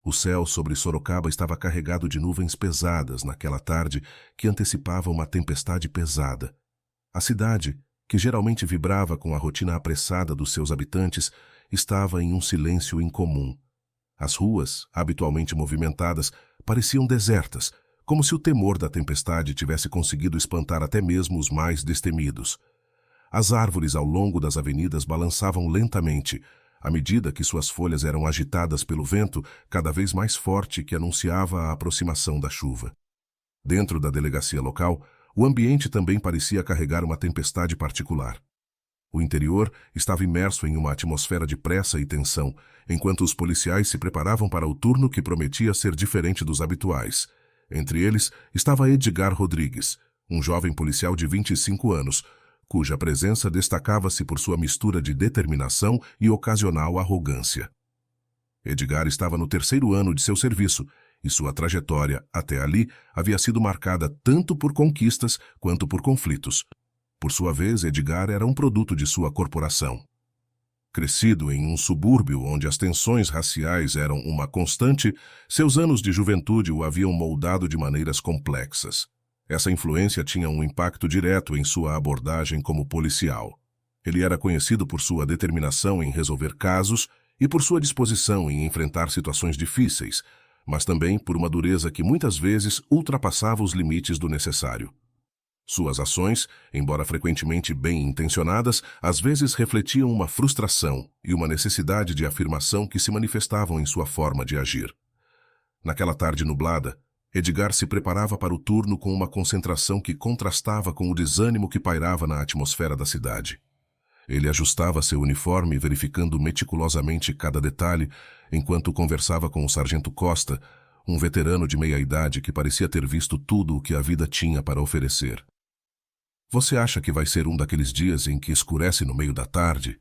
O céu sobre Sorocaba estava carregado de nuvens pesadas naquela tarde que antecipava uma tempestade pesada. A cidade, que geralmente vibrava com a rotina apressada dos seus habitantes, estava em um silêncio incomum. As ruas, habitualmente movimentadas, pareciam desertas, como se o temor da tempestade tivesse conseguido espantar até mesmo os mais destemidos. As árvores ao longo das avenidas balançavam lentamente, à medida que suas folhas eram agitadas pelo vento cada vez mais forte que anunciava a aproximação da chuva. Dentro da delegacia local, o ambiente também parecia carregar uma tempestade particular. O interior estava imerso em uma atmosfera de pressa e tensão, enquanto os policiais se preparavam para o turno que prometia ser diferente dos habituais. Entre eles estava Edgar Rodrigues, um jovem policial de 25 anos, cuja presença destacava-se por sua mistura de determinação e ocasional arrogância. Edgar estava no 3º ano de seu serviço, e sua trajetória, até ali, havia sido marcada tanto por conquistas quanto por conflitos. Por sua vez, Edgar era um produto de sua corporação. Crescido em um subúrbio onde as tensões raciais eram uma constante, seus anos de juventude o haviam moldado de maneiras complexas. Essa influência tinha um impacto direto em sua abordagem como policial. Ele era conhecido por sua determinação em resolver casos e por sua disposição em enfrentar situações difíceis, mas também por uma dureza que muitas vezes ultrapassava os limites do necessário. Suas ações, embora frequentemente bem intencionadas, às vezes refletiam uma frustração e uma necessidade de afirmação que se manifestavam em sua forma de agir. Naquela tarde nublada, Edgar se preparava para o turno com uma concentração que contrastava com o desânimo que pairava na atmosfera da cidade. Ele ajustava seu uniforme, verificando meticulosamente cada detalhe, enquanto conversava com o sargento Costa, um veterano de meia-idade que parecia ter visto tudo o que a vida tinha para oferecer. "Você acha que vai ser um daqueles dias em que escurece no meio da tarde?"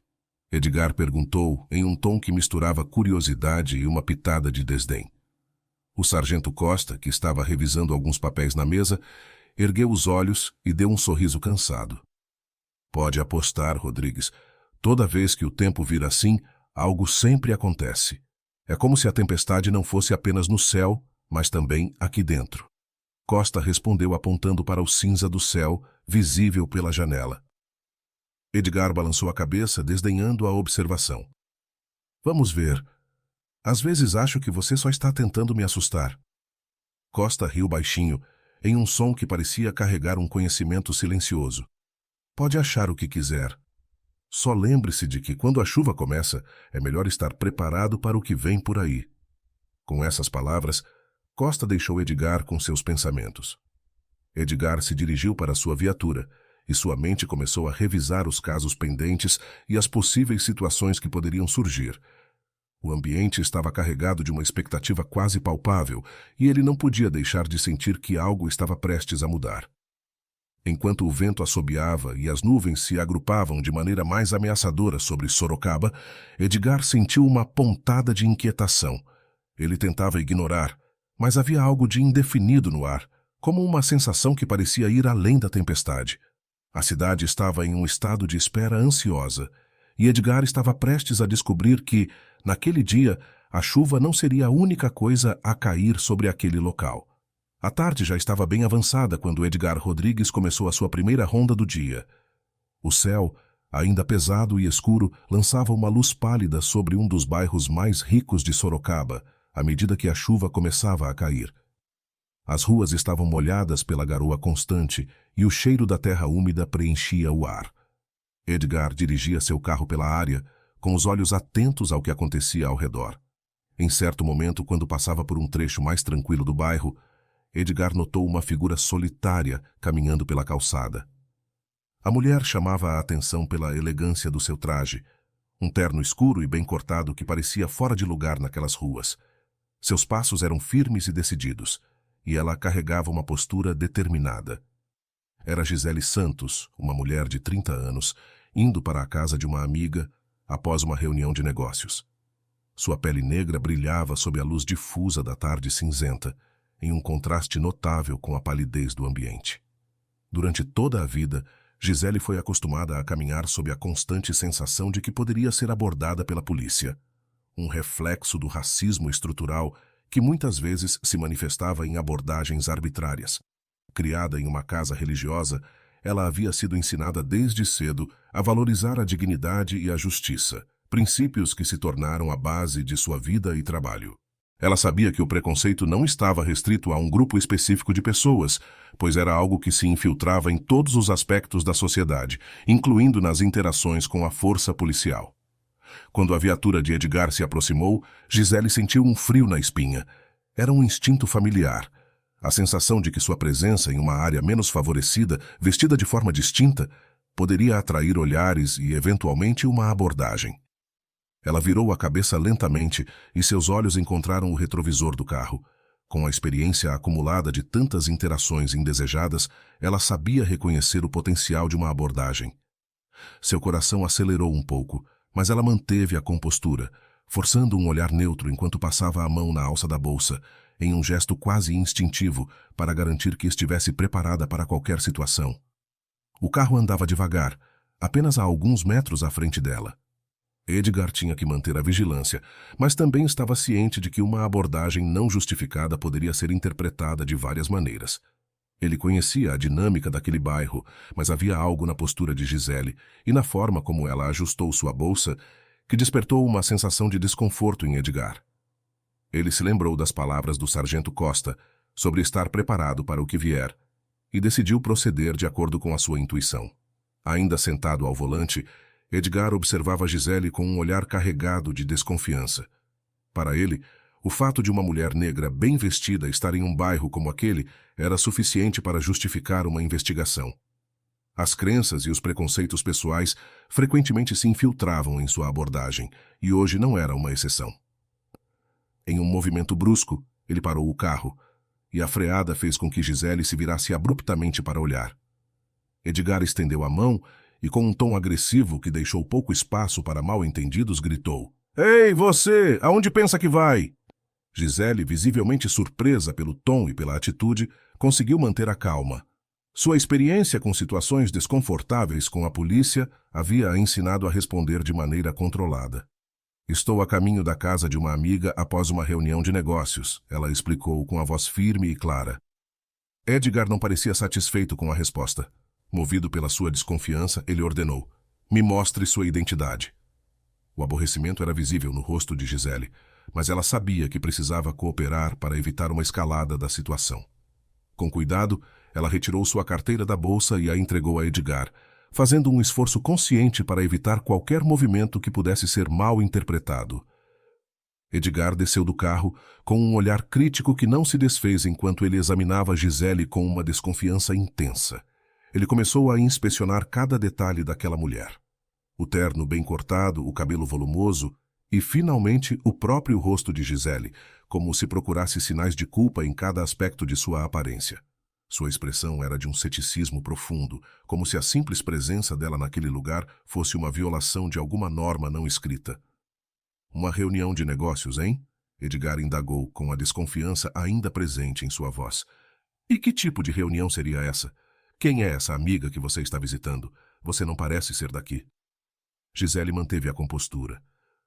Edgar perguntou, em um tom que misturava curiosidade e uma pitada de desdém. O sargento Costa, que estava revisando alguns papéis na mesa, ergueu os olhos e deu um sorriso cansado. "Pode apostar, Rodrigues. Toda vez que o tempo vira assim, algo sempre acontece. É como se a tempestade não fosse apenas no céu, mas também aqui dentro." Costa respondeu apontando para o cinza do céu, visível pela janela. Edgar balançou a cabeça, desdenhando a observação. "Vamos ver. Às vezes acho que você só está tentando me assustar." Costa riu baixinho, em um som que parecia carregar um conhecimento silencioso. "Pode achar o que quiser. Só lembre-se de que quando a chuva começa, é melhor estar preparado para o que vem por aí." Com essas palavras, Costa deixou Edgar com seus pensamentos. Edgar se dirigiu para sua viatura, e sua mente começou a revisar os casos pendentes e as possíveis situações que poderiam surgir. O ambiente estava carregado de uma expectativa quase palpável, e ele não podia deixar de sentir que algo estava prestes a mudar. Enquanto o vento assobiava e as nuvens se agrupavam de maneira mais ameaçadora sobre Sorocaba, Edgar sentiu uma pontada de inquietação. Ele tentava ignorar, mas havia algo de indefinido no ar, como uma sensação que parecia ir além da tempestade. A cidade estava em um estado de espera ansiosa, e Edgar estava prestes a descobrir que, naquele dia, a chuva não seria a única coisa a cair sobre aquele local. A tarde já estava bem avançada quando Edgar Rodrigues começou a sua primeira ronda do dia. O céu, ainda pesado e escuro, lançava uma luz pálida sobre um dos bairros mais ricos de Sorocaba, à medida que a chuva começava a cair. As ruas estavam molhadas pela garoa constante e o cheiro da terra úmida preenchia o ar. Edgar dirigia seu carro pela área, com os olhos atentos ao que acontecia ao redor. Em certo momento, quando passava por um trecho mais tranquilo do bairro, Edgar notou uma figura solitária caminhando pela calçada. A mulher chamava a atenção pela elegância do seu traje, um terno escuro e bem cortado que parecia fora de lugar naquelas ruas. Seus passos eram firmes e decididos, e ela carregava uma postura determinada. Era Gisele Santos, uma mulher de 30 anos, indo para a casa de uma amiga após uma reunião de negócios. Sua pele negra brilhava sob a luz difusa da tarde cinzenta, em um contraste notável com a palidez do ambiente. Durante toda a vida, Gisele foi acostumada a caminhar sob a constante sensação de que poderia ser abordada pela polícia, um reflexo do racismo estrutural que muitas vezes se manifestava em abordagens arbitrárias. Criada em uma casa religiosa, ela havia sido ensinada desde cedo a valorizar a dignidade e a justiça, princípios que se tornaram a base de sua vida e trabalho. Ela sabia que o preconceito não estava restrito a um grupo específico de pessoas, pois era algo que se infiltrava em todos os aspectos da sociedade, incluindo nas interações com a força policial. Quando a viatura de Edgar se aproximou, Gisele sentiu um frio na espinha. Era um instinto familiar. A sensação de que sua presença em uma área menos favorecida, vestida de forma distinta, poderia atrair olhares e, eventualmente, uma abordagem. Ela virou a cabeça lentamente e seus olhos encontraram o retrovisor do carro. Com a experiência acumulada de tantas interações indesejadas, ela sabia reconhecer o potencial de uma abordagem. Seu coração acelerou um pouco, mas ela manteve a compostura, forçando um olhar neutro enquanto passava a mão na alça da bolsa, em um gesto quase instintivo para garantir que estivesse preparada para qualquer situação. O carro andava devagar, apenas a alguns metros à frente dela. Edgar tinha que manter a vigilância, mas também estava ciente de que uma abordagem não justificada poderia ser interpretada de várias maneiras. Ele conhecia a dinâmica daquele bairro, mas havia algo na postura de Gisele e na forma como ela ajustou sua bolsa que despertou uma sensação de desconforto em Edgar. Ele se lembrou das palavras do sargento Costa sobre estar preparado para o que vier e decidiu proceder de acordo com a sua intuição. Ainda sentado ao volante, Edgar observava Gisele com um olhar carregado de desconfiança. Para ele, o fato de uma mulher negra bem vestida estar em um bairro como aquele era suficiente para justificar uma investigação. As crenças e os preconceitos pessoais frequentemente se infiltravam em sua abordagem, e hoje não era uma exceção. Em um movimento brusco, ele parou o carro, e a freada fez com que Gisele se virasse abruptamente para olhar. Edgar estendeu a mão e, com um tom agressivo que deixou pouco espaço para mal-entendidos, gritou: "Ei, você! Aonde pensa que vai?" Gisele, visivelmente surpresa pelo tom e pela atitude, conseguiu manter a calma. Sua experiência com situações desconfortáveis com a polícia havia a ensinado a responder de maneira controlada. "Estou a caminho da casa de uma amiga após uma reunião de negócios", ela explicou com a voz firme e clara. Edgar não parecia satisfeito com a resposta. Movido pela sua desconfiança, ele ordenou: "Me mostre sua identidade." O aborrecimento era visível no rosto de Gisele, mas ela sabia que precisava cooperar para evitar uma escalada da situação. Com cuidado, ela retirou sua carteira da bolsa e a entregou a Edgar, fazendo um esforço consciente para evitar qualquer movimento que pudesse ser mal interpretado. Edgar desceu do carro com um olhar crítico que não se desfez enquanto ele examinava Gisele com uma desconfiança intensa. Ele começou a inspecionar cada detalhe daquela mulher. O terno bem cortado, o cabelo volumoso e, finalmente, o próprio rosto de Gisele, como se procurasse sinais de culpa em cada aspecto de sua aparência. Sua expressão era de um ceticismo profundo, como se a simples presença dela naquele lugar fosse uma violação de alguma norma não escrita. "Uma reunião de negócios, hein?" Edgar indagou, com a desconfiança ainda presente em sua voz. "E que tipo de reunião seria essa? Quem é essa amiga que você está visitando? Você não parece ser daqui." Gisele manteve a compostura.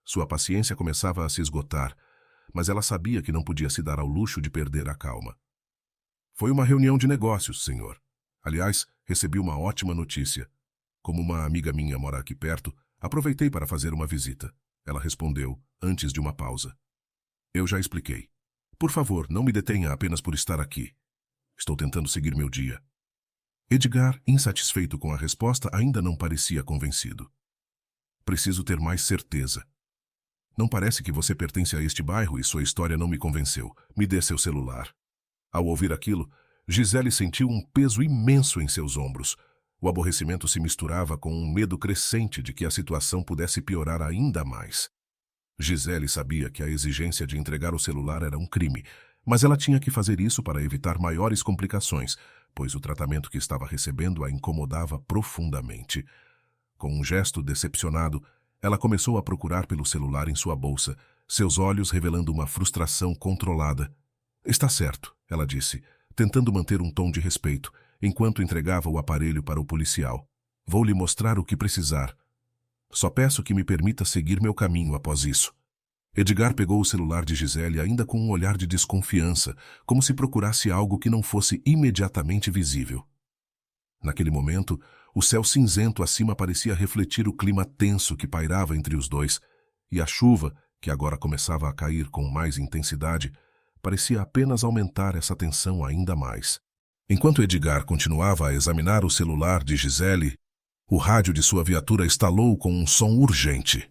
Sua paciência começava a se esgotar, mas ela sabia que não podia se dar ao luxo de perder a calma. "Foi uma reunião de negócios, senhor. Aliás, recebi uma ótima notícia. Como uma amiga minha mora aqui perto, aproveitei para fazer uma visita." Ela respondeu, antes de uma pausa. "Eu já expliquei. Por favor, não me detenha apenas por estar aqui. Estou tentando seguir meu dia." Edgar, insatisfeito com a resposta, ainda não parecia convencido. "Preciso ter mais certeza. Não parece que você pertence a este bairro e sua história não me convenceu. Me dê seu celular." Ao ouvir aquilo, Gisele sentiu um peso imenso em seus ombros. O aborrecimento se misturava com um medo crescente de que a situação pudesse piorar ainda mais. Gisele sabia que a exigência de entregar o celular era um crime, mas ela tinha que fazer isso para evitar maiores complicações, pois o tratamento que estava recebendo a incomodava profundamente. Com um gesto decepcionado, ela começou a procurar pelo celular em sua bolsa, seus olhos revelando uma frustração controlada. "Está certo", ela disse, tentando manter um tom de respeito, enquanto entregava o aparelho para o policial. "Vou lhe mostrar o que precisar. Só peço que me permita seguir meu caminho após isso." Edgar pegou o celular de Gisele ainda com um olhar de desconfiança, como se procurasse algo que não fosse imediatamente visível. Naquele momento, o céu cinzento acima parecia refletir o clima tenso que pairava entre os dois, e a chuva, que agora começava a cair com mais intensidade, parecia apenas aumentar essa tensão ainda mais. Enquanto Edgar continuava a examinar o celular de Gisele, o rádio de sua viatura estalou com um som urgente.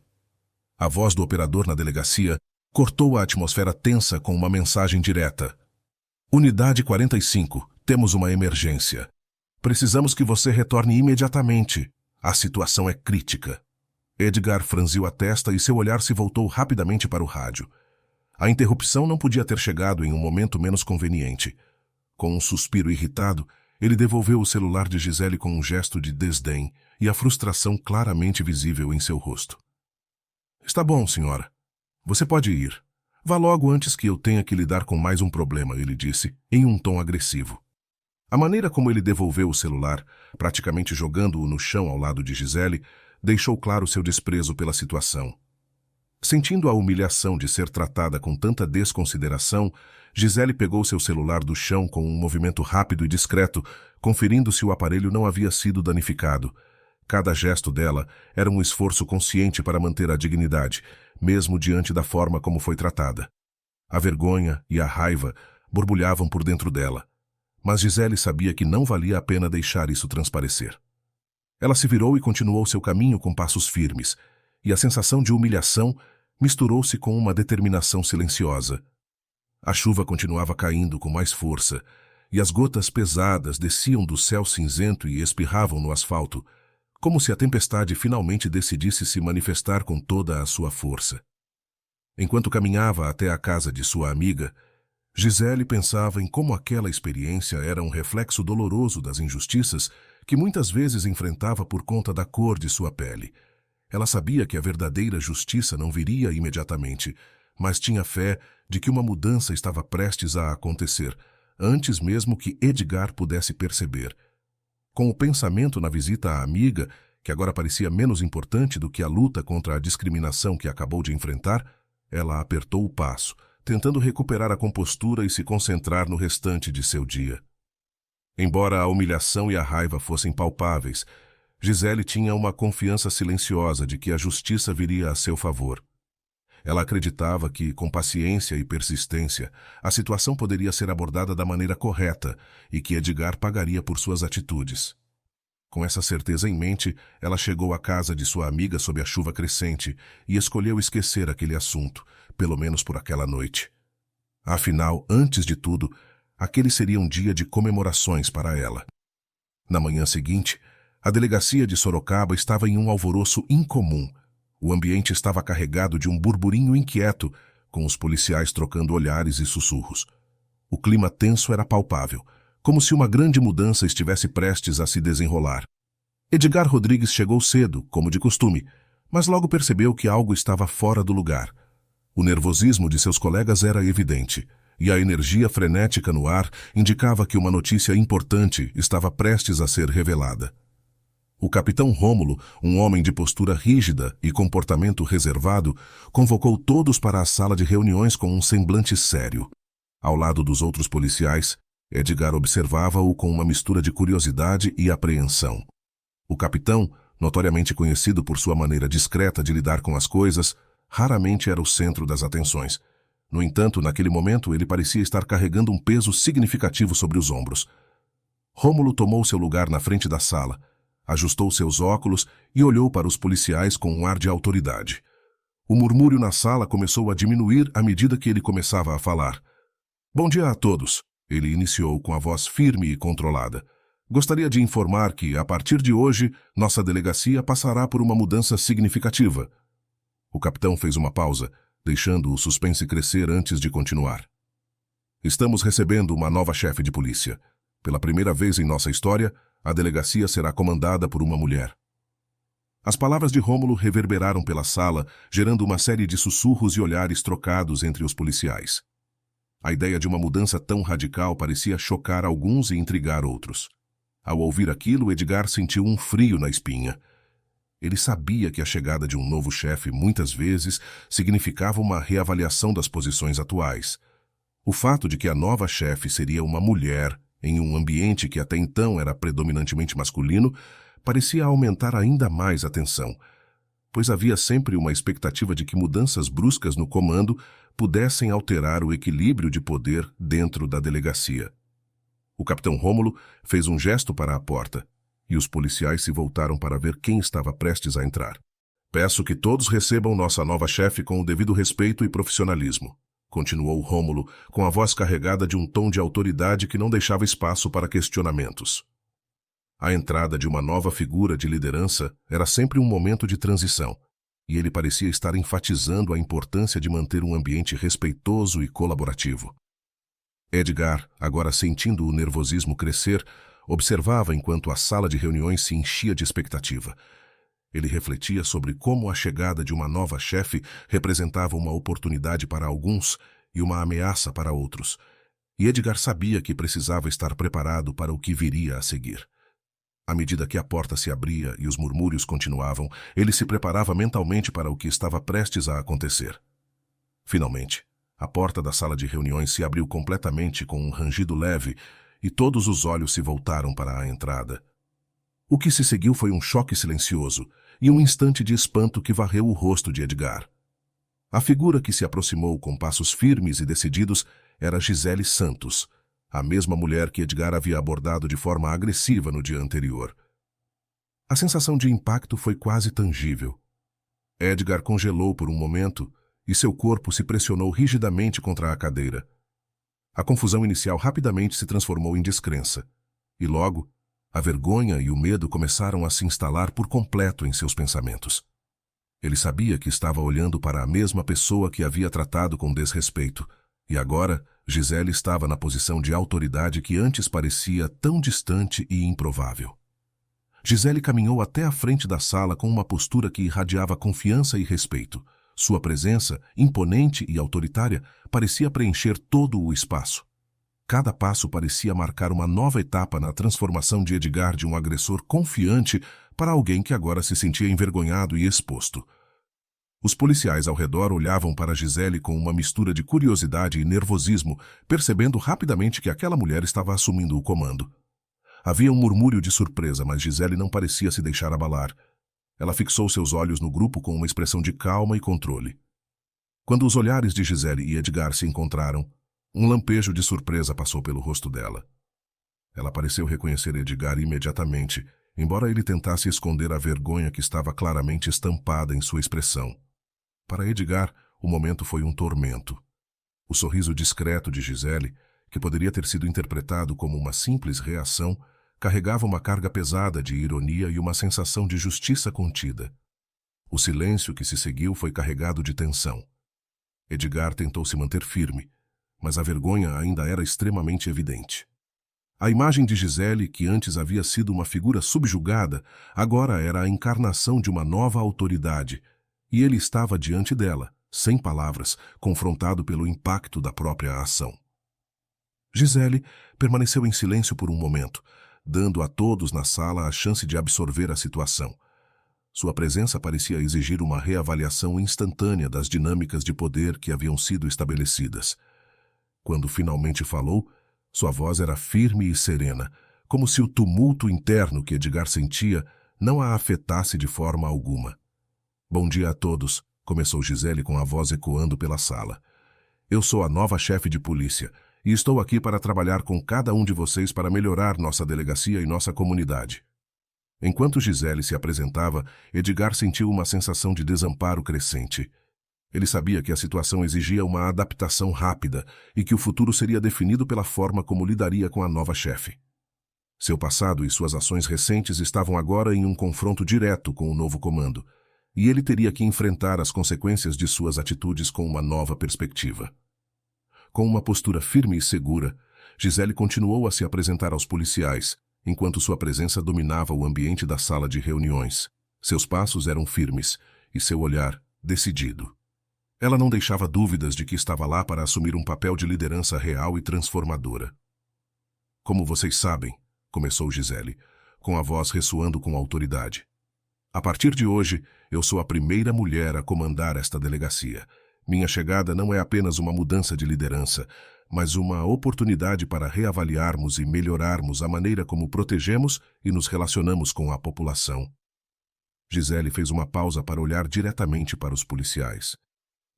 A voz do operador na delegacia cortou a atmosfera tensa com uma mensagem direta. Unidade 45, temos uma emergência. Precisamos que você retorne imediatamente. A situação é crítica. Edgar franziu a testa e seu olhar se voltou rapidamente para o rádio. A interrupção não podia ter chegado em um momento menos conveniente. Com um suspiro irritado, ele devolveu o celular de Gisele com um gesto de desdém e a frustração claramente visível em seu rosto. Está bom, senhora. Você pode ir. Vá logo antes que eu tenha que lidar com mais um problema, ele disse, em um tom agressivo. A maneira como ele devolveu o celular, praticamente jogando-o no chão ao lado de Gisele, deixou claro seu desprezo pela situação. Sentindo a humilhação de ser tratada com tanta desconsideração, Gisele pegou seu celular do chão com um movimento rápido e discreto, conferindo se o aparelho não havia sido danificado. Cada gesto dela era um esforço consciente para manter a dignidade, mesmo diante da forma como foi tratada. A vergonha e a raiva borbulhavam por dentro dela, mas Gisele sabia que não valia a pena deixar isso transparecer. Ela se virou e continuou seu caminho com passos firmes, e a sensação de humilhação misturou-se com uma determinação silenciosa. A chuva continuava caindo com mais força, e as gotas pesadas desciam do céu cinzento e espirravam no asfalto, como se a tempestade finalmente decidisse se manifestar com toda a sua força. Enquanto caminhava até a casa de sua amiga, Gisele pensava em como aquela experiência era um reflexo doloroso das injustiças que muitas vezes enfrentava por conta da cor de sua pele. Ela sabia que a verdadeira justiça não viria imediatamente, mas tinha fé de que uma mudança estava prestes a acontecer, antes mesmo que Edgar pudesse perceber. Com o pensamento na visita à amiga, que agora parecia menos importante do que a luta contra a discriminação que acabou de enfrentar, ela apertou o passo, tentando recuperar a compostura e se concentrar no restante de seu dia. Embora a humilhação e a raiva fossem palpáveis, Gisele tinha uma confiança silenciosa de que a justiça viria a seu favor. Ela acreditava que, com paciência e persistência, a situação poderia ser abordada da maneira correta e que Edgar pagaria por suas atitudes. Com essa certeza em mente, ela chegou à casa de sua amiga sob a chuva crescente e escolheu esquecer aquele assunto, pelo menos por aquela noite. Afinal, antes de tudo, aquele seria um dia de comemorações para ela. Na manhã seguinte, a delegacia de Sorocaba estava em um alvoroço incomum. O ambiente estava carregado de um burburinho inquieto, com os policiais trocando olhares e sussurros. O clima tenso era palpável, como se uma grande mudança estivesse prestes a se desenrolar. Edgar Rodrigues chegou cedo, como de costume, mas logo percebeu que algo estava fora do lugar. O nervosismo de seus colegas era evidente, e a energia frenética no ar indicava que uma notícia importante estava prestes a ser revelada. O capitão Rômulo, um homem de postura rígida e comportamento reservado, convocou todos para a sala de reuniões com um semblante sério. Ao lado dos outros policiais, Edgar observava-o com uma mistura de curiosidade e apreensão. O capitão, notoriamente conhecido por sua maneira discreta de lidar com as coisas, raramente era o centro das atenções. No entanto, naquele momento, ele parecia estar carregando um peso significativo sobre os ombros. Rômulo tomou seu lugar na frente da sala, ajustou seus óculos e olhou para os policiais com um ar de autoridade. O murmúrio na sala começou a diminuir à medida que ele começava a falar. Bom dia a todos, ele iniciou com a voz firme e controlada. Gostaria de informar que, a partir de hoje, nossa delegacia passará por uma mudança significativa. O capitão fez uma pausa, deixando o suspense crescer antes de continuar. Estamos recebendo uma nova chefe de polícia. Pela primeira vez em nossa história, a delegacia será comandada por uma mulher. As palavras de Rômulo reverberaram pela sala, gerando uma série de sussurros e olhares trocados entre os policiais. A ideia de uma mudança tão radical parecia chocar alguns e intrigar outros. Ao ouvir aquilo, Edgar sentiu um frio na espinha. Ele sabia que a chegada de um novo chefe muitas vezes significava uma reavaliação das posições atuais. O fato de que a nova chefe seria uma mulher em um ambiente que até então era predominantemente masculino parecia aumentar ainda mais a tensão, pois havia sempre uma expectativa de que mudanças bruscas no comando pudessem alterar o equilíbrio de poder dentro da delegacia. O capitão Rômulo fez um gesto para a porta, e os policiais se voltaram para ver quem estava prestes a entrar. "Peço que todos recebam nossa nova chefe com o devido respeito e profissionalismo", continuou Rômulo, com a voz carregada de um tom de autoridade que não deixava espaço para questionamentos. A entrada de uma nova figura de liderança era sempre um momento de transição, e ele parecia estar enfatizando a importância de manter um ambiente respeitoso e colaborativo. Edgar, agora sentindo o nervosismo crescer, observava enquanto a sala de reuniões se enchia de expectativa. Ele refletia sobre como a chegada de uma nova chefe representava uma oportunidade para alguns e uma ameaça para outros, e Edgar sabia que precisava estar preparado para o que viria a seguir. À medida que a porta se abria e os murmúrios continuavam, ele se preparava mentalmente para o que estava prestes a acontecer. Finalmente, a porta da sala de reuniões se abriu completamente com um rangido leve e todos os olhos se voltaram para a entrada. O que se seguiu foi um choque silencioso e um instante de espanto que varreu o rosto de Edgar. A figura que se aproximou com passos firmes e decididos era Gisele Santos, a mesma mulher que Edgar havia abordado de forma agressiva no dia anterior. A sensação de impacto foi quase tangível. Edgar congelou por um momento e seu corpo se pressionou rigidamente contra a cadeira. A confusão inicial rapidamente se transformou em descrença, e logo, a vergonha e o medo começaram a se instalar por completo em seus pensamentos. Ele sabia que estava olhando para a mesma pessoa que havia tratado com desrespeito, e agora Gisele estava na posição de autoridade que antes parecia tão distante e improvável. Gisele caminhou até a frente da sala com uma postura que irradiava confiança e respeito. Sua presença, imponente e autoritária, parecia preencher todo o espaço. Cada passo parecia marcar uma nova etapa na transformação de Edgar de um agressor confiante para alguém que agora se sentia envergonhado e exposto. Os policiais ao redor olhavam para Gisele com uma mistura de curiosidade e nervosismo, percebendo rapidamente que aquela mulher estava assumindo o comando. Havia um murmúrio de surpresa, mas Gisele não parecia se deixar abalar. Ela fixou seus olhos no grupo com uma expressão de calma e controle. Quando os olhares de Gisele e Edgar se encontraram, um lampejo de surpresa passou pelo rosto dela. Ela pareceu reconhecer Edgar imediatamente, embora ele tentasse esconder a vergonha que estava claramente estampada em sua expressão. Para Edgar, o momento foi um tormento. O sorriso discreto de Gisele, que poderia ter sido interpretado como uma simples reação, carregava uma carga pesada de ironia e uma sensação de justiça contida. O silêncio que se seguiu foi carregado de tensão. Edgar tentou se manter firme, mas a vergonha ainda era extremamente evidente. A imagem de Gisele, que antes havia sido uma figura subjugada, agora era a encarnação de uma nova autoridade, e ele estava diante dela, sem palavras, confrontado pelo impacto da própria ação. Gisele permaneceu em silêncio por um momento, dando a todos na sala a chance de absorver a situação. Sua presença parecia exigir uma reavaliação instantânea das dinâmicas de poder que haviam sido estabelecidas. Quando finalmente falou, sua voz era firme e serena, como se o tumulto interno que Edgar sentia não a afetasse de forma alguma. "Bom dia a todos", começou Gisele com a voz ecoando pela sala. "Eu sou a nova chefe de polícia e estou aqui para trabalhar com cada um de vocês para melhorar nossa delegacia e nossa comunidade." Enquanto Gisele se apresentava, Edgar sentiu uma sensação de desamparo crescente. Ele sabia que a situação exigia uma adaptação rápida e que o futuro seria definido pela forma como lidaria com a nova chefe. Seu passado e suas ações recentes estavam agora em um confronto direto com o novo comando, e ele teria que enfrentar as consequências de suas atitudes com uma nova perspectiva. Com uma postura firme e segura, Gisele continuou a se apresentar aos policiais, enquanto sua presença dominava o ambiente da sala de reuniões. Seus passos eram firmes e seu olhar decidido. Ela não deixava dúvidas de que estava lá para assumir um papel de liderança real e transformadora. "Como vocês sabem", começou Gisele, com a voz ressoando com autoridade, A partir de hoje, eu sou a primeira mulher a comandar esta delegacia. Minha chegada não é apenas uma mudança de liderança, mas uma oportunidade para reavaliarmos e melhorarmos a maneira como protegemos e nos relacionamos com a população. Gisele fez uma pausa para olhar diretamente para os policiais.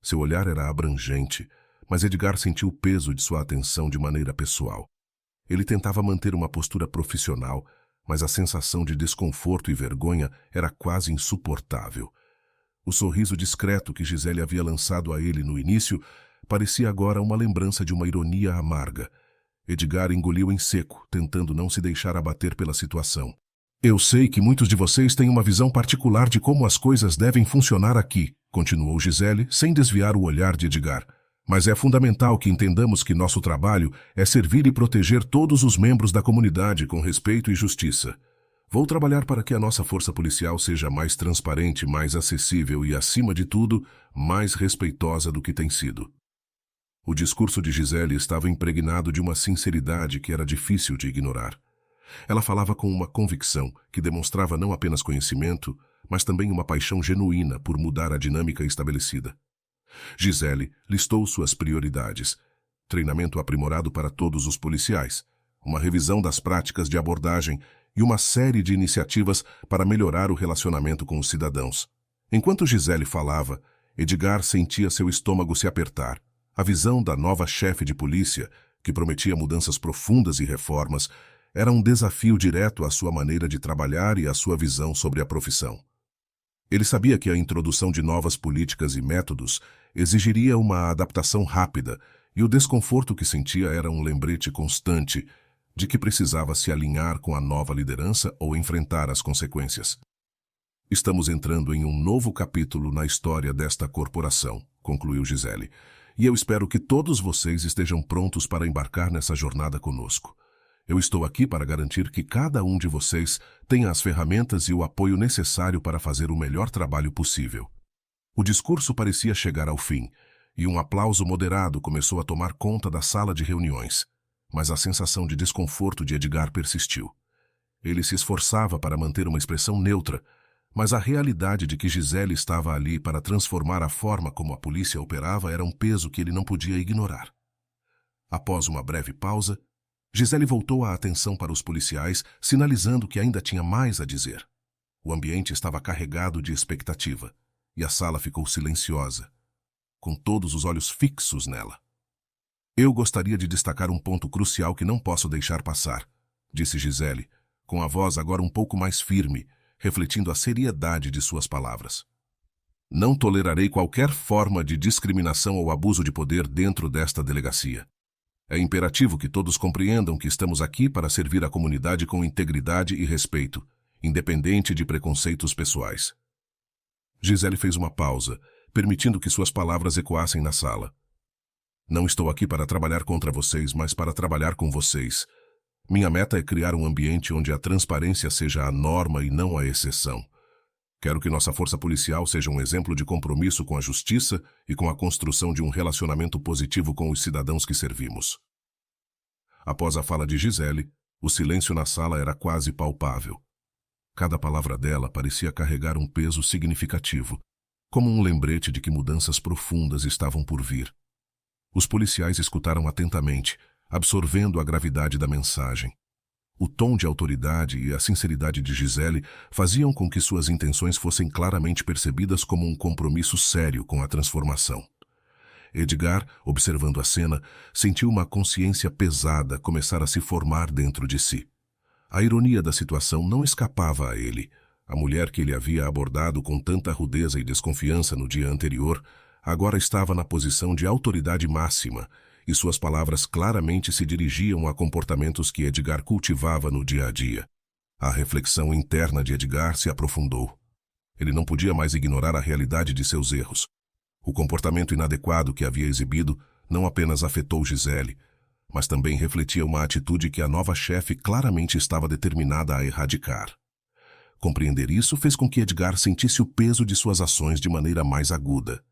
Seu olhar era abrangente, mas Edgar sentiu o peso de sua atenção de maneira pessoal. Ele tentava manter uma postura profissional, mas a sensação de desconforto e vergonha era quase insuportável. O sorriso discreto que Gisele havia lançado a ele no início parecia agora uma lembrança de uma ironia amarga. Edgar engoliu em seco, tentando não se deixar abater pela situação. Eu sei que muitos de vocês têm uma visão particular de como as coisas devem funcionar aqui, continuou Gisele, sem desviar o olhar de Edgar. Mas é fundamental que entendamos que nosso trabalho é servir e proteger todos os membros da comunidade com respeito e justiça. Vou trabalhar para que a nossa força policial seja mais transparente, mais acessível e, acima de tudo, mais respeitosa do que tem sido. O discurso de Gisele estava impregnado de uma sinceridade que era difícil de ignorar. Ela falava com uma convicção que demonstrava não apenas conhecimento, mas também uma paixão genuína por mudar a dinâmica estabelecida. Gisele listou suas prioridades: treinamento aprimorado para todos os policiais, uma revisão das práticas de abordagem e uma série de iniciativas para melhorar o relacionamento com os cidadãos. Enquanto Gisele falava, Edgar sentia seu estômago se apertar. A visão da nova chefe de polícia, que prometia mudanças profundas e reformas, era um desafio direto à sua maneira de trabalhar e à sua visão sobre a profissão. Ele sabia que a introdução de novas políticas e métodos exigiria uma adaptação rápida, e o desconforto que sentia era um lembrete constante de que precisava se alinhar com a nova liderança ou enfrentar as consequências. Estamos entrando em um novo capítulo na história desta corporação, concluiu Gisele, e eu espero que todos vocês estejam prontos para embarcar nessa jornada conosco. Eu estou aqui para garantir que cada um de vocês tenha as ferramentas e o apoio necessário para fazer o melhor trabalho possível. O discurso parecia chegar ao fim, e um aplauso moderado começou a tomar conta da sala de reuniões. Mas a sensação de desconforto de Edgar persistiu. Ele se esforçava para manter uma expressão neutra, mas a realidade de que Gisele estava ali para transformar a forma como a polícia operava era um peso que ele não podia ignorar. Após uma breve pausa, Gisele voltou a atenção para os policiais, sinalizando que ainda tinha mais a dizer. O ambiente estava carregado de expectativa, e a sala ficou silenciosa, com todos os olhos fixos nela. Eu gostaria de destacar um ponto crucial que não posso deixar passar, disse Gisele, com a voz agora um pouco mais firme, refletindo a seriedade de suas palavras. Não tolerarei qualquer forma de discriminação ou abuso de poder dentro desta delegacia. É imperativo que todos compreendam que estamos aqui para servir a comunidade com integridade e respeito, independente de preconceitos pessoais. Gisele fez uma pausa, permitindo que suas palavras ecoassem na sala. Não estou aqui para trabalhar contra vocês, mas para trabalhar com vocês. Minha meta é criar um ambiente onde a transparência seja a norma e não a exceção. Quero que nossa força policial seja um exemplo de compromisso com a justiça e com a construção de um relacionamento positivo com os cidadãos que servimos. Após a fala de Gisele, o silêncio na sala era quase palpável. Cada palavra dela parecia carregar um peso significativo, como um lembrete de que mudanças profundas estavam por vir. Os policiais escutaram atentamente, absorvendo a gravidade da mensagem. O tom de autoridade e a sinceridade de Gisele faziam com que suas intenções fossem claramente percebidas como um compromisso sério com a transformação. Edgar, observando a cena, sentiu uma consciência pesada começar a se formar dentro de si. A ironia da situação não escapava a ele. A mulher que ele havia abordado com tanta rudeza e desconfiança no dia anterior agora estava na posição de autoridade máxima, e suas palavras claramente se dirigiam a comportamentos que Edgar cultivava no dia a dia. A reflexão interna de Edgar se aprofundou. Ele não podia mais ignorar a realidade de seus erros. O comportamento inadequado que havia exibido não apenas afetou Gisele, mas também refletia uma atitude que a nova chefe claramente estava determinada a erradicar. Compreender isso fez com que Edgar sentisse o peso de suas ações de maneira mais aguda.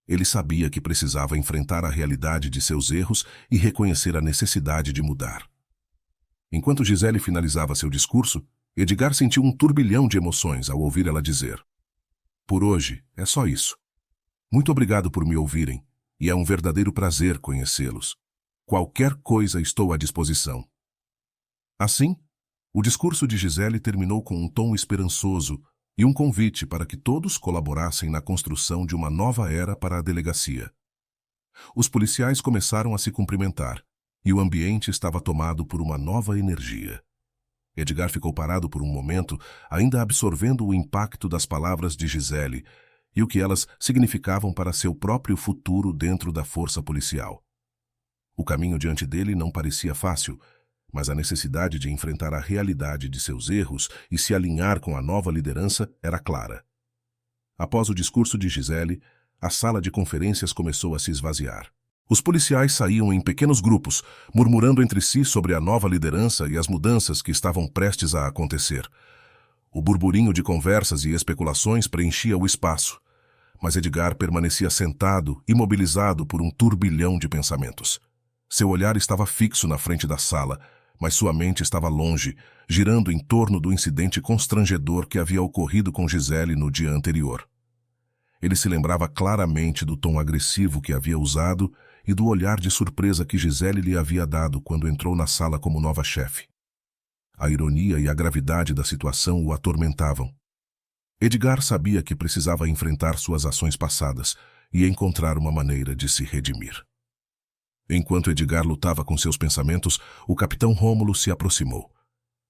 Ele sabia que precisava enfrentar a realidade de seus erros e reconhecer a necessidade de mudar. Enquanto Gisele finalizava seu discurso, Edgar sentiu um turbilhão de emoções ao ouvir ela dizer: "Por hoje, é só isso. Muito obrigado por me ouvirem, e é um verdadeiro prazer conhecê-los. Qualquer coisa estou à disposição." Assim, o discurso de Gisele terminou com um tom esperançoso e um convite para que todos colaborassem na construção de uma nova era para a delegacia. Os policiais começaram a se cumprimentar, e o ambiente estava tomado por uma nova energia. Edgar ficou parado por um momento, ainda absorvendo o impacto das palavras de Gisele e o que elas significavam para seu próprio futuro dentro da força policial. O caminho diante dele não parecia fácil, mas a necessidade de enfrentar a realidade de seus erros e se alinhar com a nova liderança era clara. Após o discurso de Gisele, a sala de conferências começou a se esvaziar. Os policiais saíam em pequenos grupos, murmurando entre si sobre a nova liderança e as mudanças que estavam prestes a acontecer. O burburinho de conversas e especulações preenchia o espaço, mas Edgar permanecia sentado, imobilizado por um turbilhão de pensamentos. Seu olhar estava fixo na frente da sala, mas sua mente estava longe, girando em torno do incidente constrangedor que havia ocorrido com Gisele no dia anterior. Ele se lembrava claramente do tom agressivo que havia usado e do olhar de surpresa que Gisele lhe havia dado quando entrou na sala como nova chefe. A ironia e a gravidade da situação o atormentavam. Edgar sabia que precisava enfrentar suas ações passadas e encontrar uma maneira de se redimir. Enquanto Edgar lutava com seus pensamentos, o capitão Rômulo se aproximou.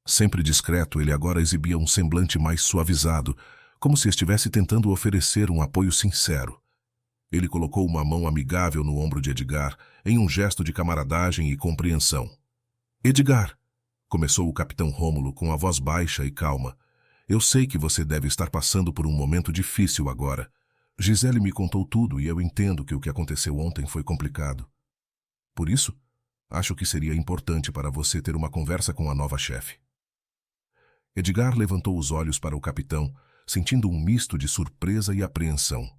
Sempre discreto, ele agora exibia um semblante mais suavizado, como se estivesse tentando oferecer um apoio sincero. Ele colocou uma mão amigável no ombro de Edgar, em um gesto de camaradagem e compreensão. "Edgar", começou o capitão Rômulo com a voz baixa e calma, "eu sei que você deve estar passando por um momento difícil agora. Gisele me contou tudo e eu entendo que o que aconteceu ontem foi complicado. Por isso, acho que seria importante para você ter uma conversa com a nova chefe." Edgar levantou os olhos para o capitão, sentindo um misto de surpresa e apreensão.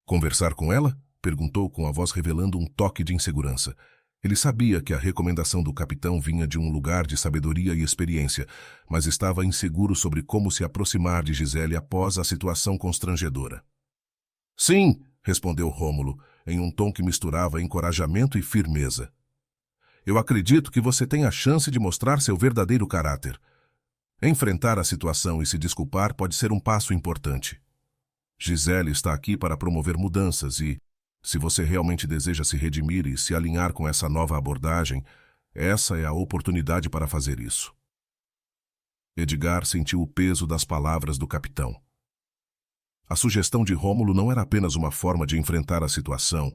"Conversar com ela?" perguntou com a voz revelando um toque de insegurança. Ele sabia que a recomendação do capitão vinha de um lugar de sabedoria e experiência, mas estava inseguro sobre como se aproximar de Gisele após a situação constrangedora. "Sim", respondeu Rômulo, em um tom que misturava encorajamento e firmeza. "Eu acredito que você tem a chance de mostrar seu verdadeiro caráter. Enfrentar a situação e se desculpar pode ser um passo importante. Gisele está aqui para promover mudanças e, se você realmente deseja se redimir e se alinhar com essa nova abordagem, essa é a oportunidade para fazer isso." Edgar sentiu o peso das palavras do capitão. A sugestão de Rômulo não era apenas uma forma de enfrentar a situação,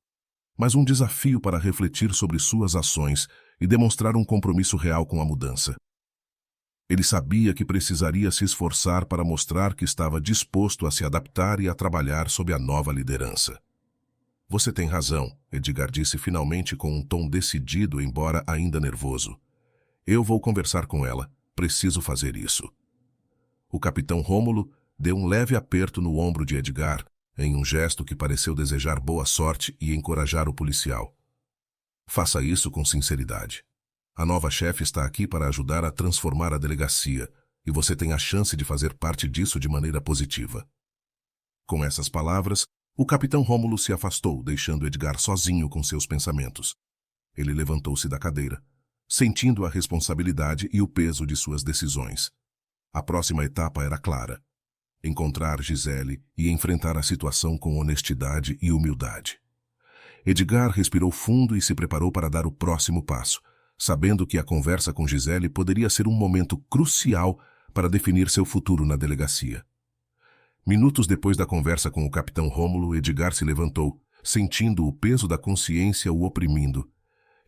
mas um desafio para refletir sobre suas ações e demonstrar um compromisso real com a mudança. Ele sabia que precisaria se esforçar para mostrar que estava disposto a se adaptar e a trabalhar sob a nova liderança. "Você tem razão", Edgar disse finalmente com um tom decidido, embora ainda nervoso. "Eu vou conversar com ela. Preciso fazer isso." O capitão Rômulo deu um leve aperto no ombro de Edgar, em um gesto que pareceu desejar boa sorte e encorajar o policial. "Faça isso com sinceridade. A nova chefe está aqui para ajudar a transformar a delegacia, e você tem a chance de fazer parte disso de maneira positiva." Com essas palavras, o capitão Rômulo se afastou, deixando Edgar sozinho com seus pensamentos. Ele levantou-se da cadeira, sentindo a responsabilidade e o peso de suas decisões. A próxima etapa era clara: encontrar Gisele e enfrentar a situação com honestidade e humildade. Edgar respirou fundo e se preparou para dar o próximo passo, sabendo que a conversa com Gisele poderia ser um momento crucial para definir seu futuro na delegacia. Minutos depois da conversa com o capitão Rômulo, Edgar se levantou, sentindo o peso da consciência o oprimindo.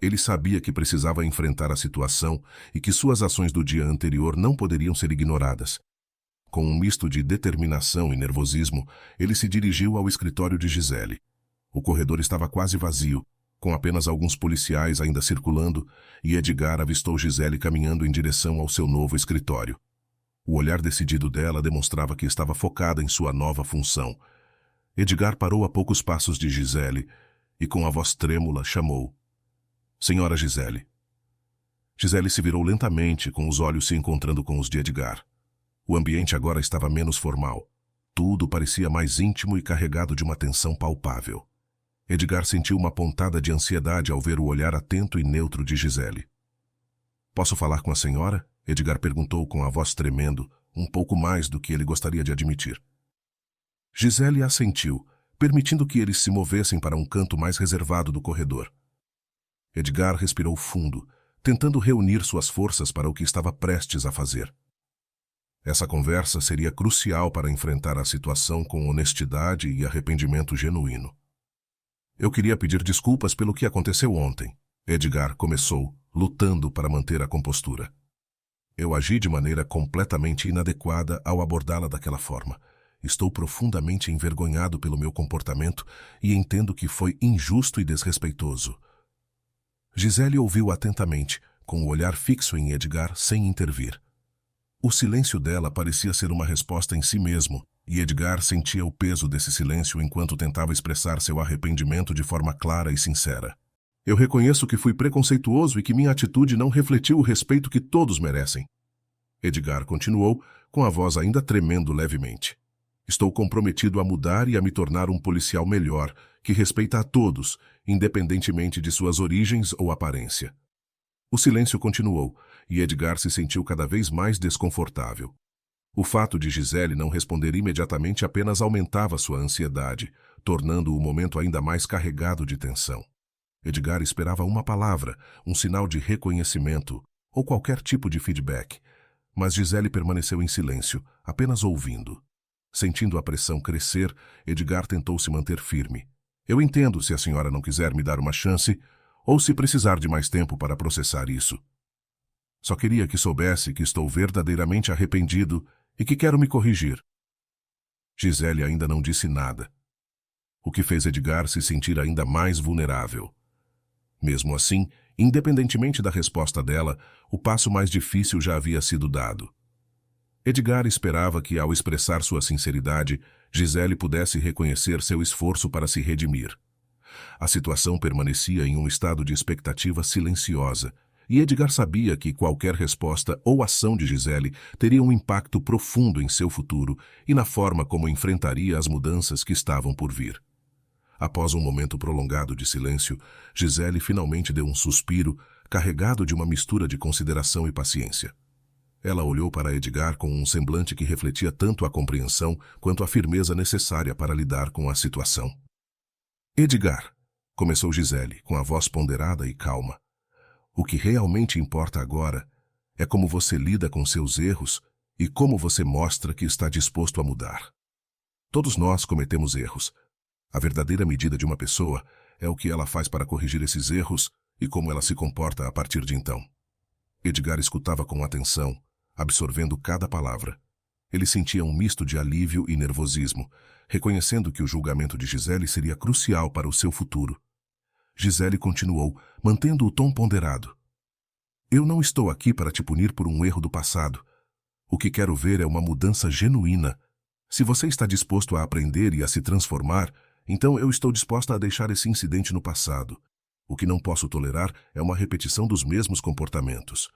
Ele sabia que precisava enfrentar a situação e que suas ações do dia anterior não poderiam ser ignoradas. Com um misto de determinação e nervosismo, ele se dirigiu ao escritório de Gisele. O corredor estava quase vazio, com apenas alguns policiais ainda circulando, e Edgar avistou Gisele caminhando em direção ao seu novo escritório. O olhar decidido dela demonstrava que estava focada em sua nova função. Edgar parou a poucos passos de Gisele e, com a voz trêmula, chamou: "Senhora Gisele." Gisele se virou lentamente, com os olhos se encontrando com os de Edgar. O ambiente agora estava menos formal. Tudo parecia mais íntimo e carregado de uma tensão palpável. Edgar sentiu uma pontada de ansiedade ao ver o olhar atento e neutro de Gisele. "Posso falar com a senhora?" Edgar perguntou com a voz tremendo, um pouco mais do que ele gostaria de admitir. Gisele assentiu, permitindo que eles se movessem para um canto mais reservado do corredor. Edgar respirou fundo, tentando reunir suas forças para o que estava prestes a fazer. Essa conversa seria crucial para enfrentar a situação com honestidade e arrependimento genuíno. "Eu queria pedir desculpas pelo que aconteceu ontem", Edgar começou, lutando para manter a compostura. "Eu agi de maneira completamente inadequada ao abordá-la daquela forma. Estou profundamente envergonhado pelo meu comportamento e entendo que foi injusto e desrespeitoso." Gisele ouviu atentamente, com o olhar fixo em Edgar, sem intervir. O silêncio dela parecia ser uma resposta em si mesmo, e Edgar sentia o peso desse silêncio enquanto tentava expressar seu arrependimento de forma clara e sincera. "Eu reconheço que fui preconceituoso e que minha atitude não refletiu o respeito que todos merecem." Edgar continuou, com a voz ainda tremendo levemente. "Estou comprometido a mudar e a me tornar um policial melhor, que respeita a todos, independentemente de suas origens ou aparência." O silêncio continuou, e Edgar se sentiu cada vez mais desconfortável. O fato de Gisele não responder imediatamente apenas aumentava sua ansiedade, tornando o momento ainda mais carregado de tensão. Edgar esperava uma palavra, um sinal de reconhecimento, ou qualquer tipo de feedback, mas Gisele permaneceu em silêncio, apenas ouvindo. Sentindo a pressão crescer, Edgar tentou se manter firme. "Eu entendo se a senhora não quiser me dar uma chance, ou se precisar de mais tempo para processar isso. Só queria que soubesse que estou verdadeiramente arrependido e que quero me corrigir." Gisele ainda não disse nada, o que fez Edgar se sentir ainda mais vulnerável. Mesmo assim, independentemente da resposta dela, o passo mais difícil já havia sido dado. Edgar esperava que, ao expressar sua sinceridade, Gisele pudesse reconhecer seu esforço para se redimir. A situação permanecia em um estado de expectativa silenciosa, e Edgar sabia que qualquer resposta ou ação de Gisele teria um impacto profundo em seu futuro e na forma como enfrentaria as mudanças que estavam por vir. Após um momento prolongado de silêncio, Gisele finalmente deu um suspiro, carregado de uma mistura de consideração e paciência. Ela olhou para Edgar com um semblante que refletia tanto a compreensão quanto a firmeza necessária para lidar com a situação. "Edgar", começou Gisele, com a voz ponderada e calma, "o que realmente importa agora é como você lida com seus erros e como você mostra que está disposto a mudar. Todos nós cometemos erros. A verdadeira medida de uma pessoa é o que ela faz para corrigir esses erros e como ela se comporta a partir de então." Edgar escutava com atenção, absorvendo cada palavra. Ele sentia um misto de alívio e nervosismo, reconhecendo que o julgamento de Gisele seria crucial para o seu futuro. Gisele continuou, mantendo o tom ponderado. "Eu não estou aqui para te punir por um erro do passado. O que quero ver é uma mudança genuína. Se você está disposto a aprender e a se transformar, então eu estou disposta a deixar esse incidente no passado. O que não posso tolerar é uma repetição dos mesmos comportamentos."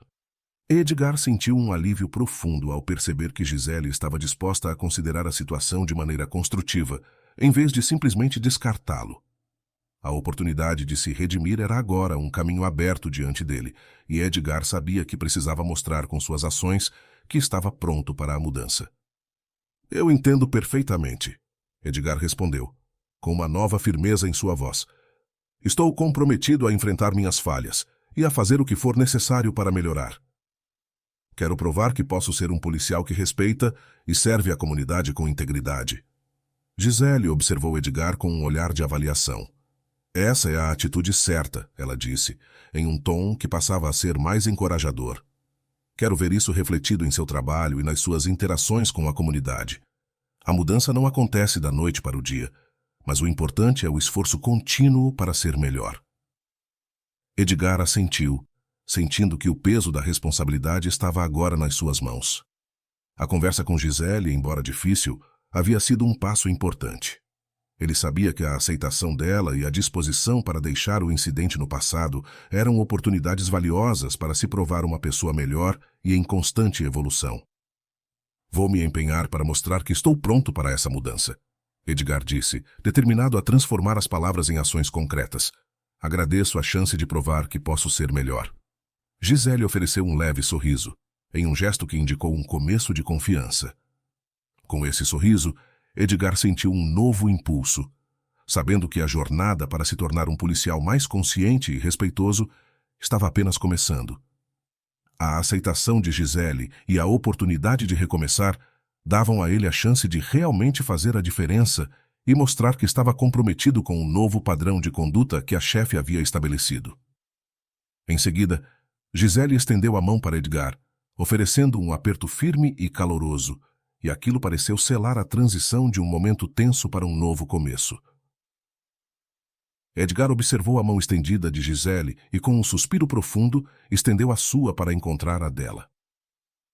Edgar sentiu um alívio profundo ao perceber que Gisele estava disposta a considerar a situação de maneira construtiva, em vez de simplesmente descartá-lo. A oportunidade de se redimir era agora um caminho aberto diante dele, e Edgar sabia que precisava mostrar com suas ações que estava pronto para a mudança. "Eu entendo perfeitamente", Edgar respondeu, com uma nova firmeza em sua voz. "Estou comprometido a enfrentar minhas falhas e a fazer o que for necessário para melhorar. Quero provar que posso ser um policial que respeita e serve a comunidade com integridade." Gisele observou Edgar com um olhar de avaliação. "Essa é a atitude certa", ela disse, em um tom que passava a ser mais encorajador. "Quero ver isso refletido em seu trabalho e nas suas interações com a comunidade. A mudança não acontece da noite para o dia, mas o importante é o esforço contínuo para ser melhor." Edgar assentiu, sentindo que o peso da responsabilidade estava agora nas suas mãos. A conversa com Gisele, embora difícil, havia sido um passo importante. Ele sabia que a aceitação dela e a disposição para deixar o incidente no passado eram oportunidades valiosas para se provar uma pessoa melhor e em constante evolução. Vou me empenhar para mostrar que estou pronto para essa mudança, Edgar disse, determinado a transformar as palavras em ações concretas. Agradeço a chance de provar que posso ser melhor. Gisele ofereceu um leve sorriso, em um gesto que indicou um começo de confiança. Com esse sorriso, Edgar sentiu um novo impulso, sabendo que a jornada para se tornar um policial mais consciente e respeitoso estava apenas começando. A aceitação de Gisele e a oportunidade de recomeçar davam a ele a chance de realmente fazer a diferença e mostrar que estava comprometido com o novo padrão de conduta que a chefe havia estabelecido. Em seguida, Gisele estendeu a mão para Edgar, oferecendo um aperto firme e caloroso, e aquilo pareceu selar a transição de um momento tenso para um novo começo. Edgar observou a mão estendida de Gisele e, com um suspiro profundo, estendeu a sua para encontrar a dela.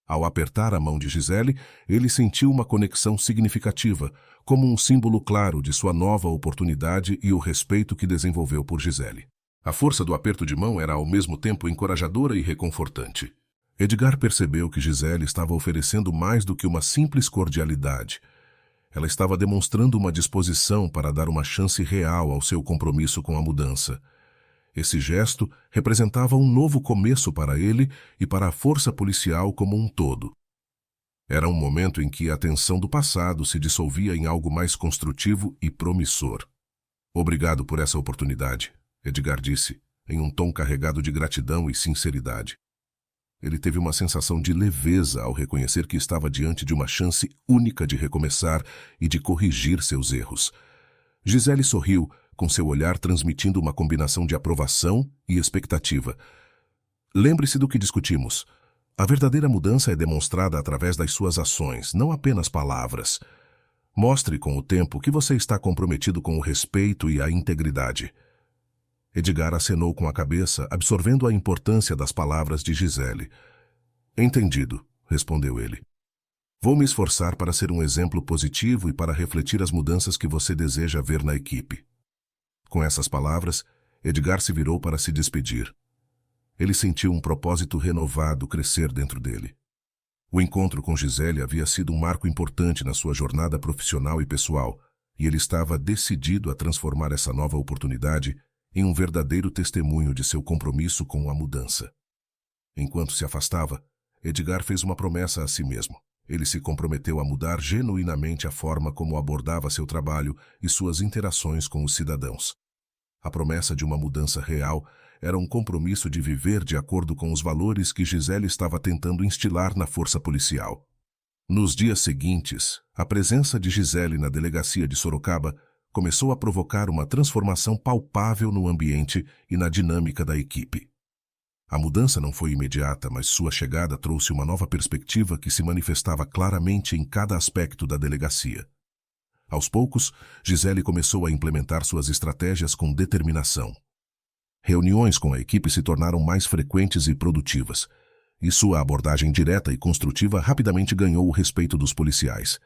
Ao apertar a mão de Gisele, ele sentiu uma conexão significativa, como um símbolo claro de sua nova oportunidade e o respeito que desenvolveu por Gisele. A força do aperto de mão era ao mesmo tempo encorajadora e reconfortante. Edgar percebeu que Gisele estava oferecendo mais do que uma simples cordialidade. Ela estava demonstrando uma disposição para dar uma chance real ao seu compromisso com a mudança. Esse gesto representava um novo começo para ele e para a força policial como um todo. Era um momento em que a tensão do passado se dissolvia em algo mais construtivo e promissor. Obrigado por essa oportunidade, Edgar disse, em um tom carregado de gratidão e sinceridade. Ele teve uma sensação de leveza ao reconhecer que estava diante de uma chance única de recomeçar e de corrigir seus erros. Gisele sorriu, com seu olhar transmitindo uma combinação de aprovação e expectativa. Lembre-se do que discutimos. A verdadeira mudança é demonstrada através das suas ações, não apenas palavras. Mostre com o tempo que você está comprometido com o respeito e a integridade. Edgar acenou com a cabeça, absorvendo a importância das palavras de Gisele. Entendido, respondeu ele. Vou me esforçar para ser um exemplo positivo e para refletir as mudanças que você deseja ver na equipe. Com essas palavras, Edgar se virou para se despedir. Ele sentiu um propósito renovado crescer dentro dele. O encontro com Gisele havia sido um marco importante na sua jornada profissional e pessoal, e ele estava decidido a transformar essa nova oportunidade em um verdadeiro testemunho de seu compromisso com a mudança. Enquanto se afastava, Edgar fez uma promessa a si mesmo. Ele se comprometeu a mudar genuinamente a forma como abordava seu trabalho e suas interações com os cidadãos. A promessa de uma mudança real era um compromisso de viver de acordo com os valores que Gisele estava tentando instilar na força policial. Nos dias seguintes, a presença de Gisele na delegacia de Sorocaba começou a provocar uma transformação palpável no ambiente e na dinâmica da equipe. A mudança não foi imediata, mas sua chegada trouxe uma nova perspectiva que se manifestava claramente em cada aspecto da delegacia. Aos poucos, Gisele começou a implementar suas estratégias com determinação. Reuniões com a equipe se tornaram mais frequentes e produtivas, e sua abordagem direta e construtiva rapidamente ganhou o respeito dos policiais.